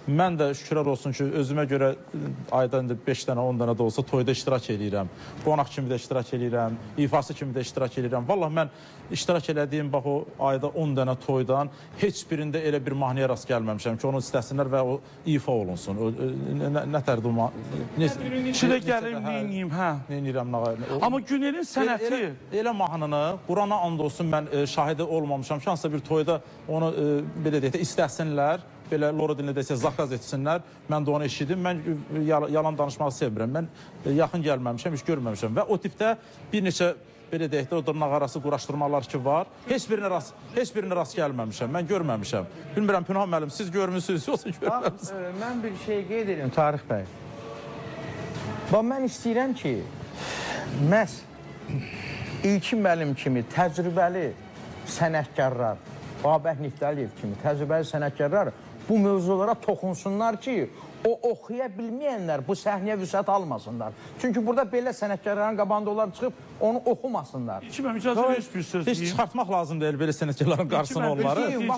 mən də şükürlər olsun ki, özümə görə ayda 5 dənə, 10 dənə də olsa toyda iştirak edirəm. Qonaq kimi də iştirak edirəm, ifası kimi də iştirak edirəm. Vallahi mən iştirak elədiyim bax o ayda 10 dənə toydan heç birində elə bir mahnıya rast gəlməmişəm ki, onu istəsinlər və o ifa olunsun. Nətərdir o İçinə gəlir, neyiniyim, hə. Neynirəm, Amma Günelin sənəti... Elə mahnını, Qurana and olsun, mən şahidi olmamışam ki, hansısa bir toyda onu belə deyək də istəsinlər, belə loro dilində desə zakaz etsinlər, mən də onu eşidim. Mən yalan danışmağı sevmirəm, mən yaxın gəlməmişəm, heç görməmişəm və o tipdə bir neçə belə deyək də o dırnaq arası quraşdırmalar ki var, heç birinə rast gəlməmişəm, mən görməmişəm. Bilmirəm, Pünhan müəllim, siz görmüsünüz, yoxsa görməmişsiniz? Mən bir şey qeyd edirəm, Tarix bəy. Mən istəyirəm ki, məhz İlkin müəllim kimi təcrübəli sənətkarlar, Babək Niftəliyev kimi təcrübəli sənətkarlar bu mövzulara toxunsunlar ki, o oxuya bilməyənlər bu səhnəyə vüsət almasınlar. Çünki burada belə sənətkarların qabağında onlar çıxıb onu oxumasınlar. İlkin müəllim, icazə verir bir söz Heç çıxartmaq lazım deyil belə sənətkarların qarşısına onları.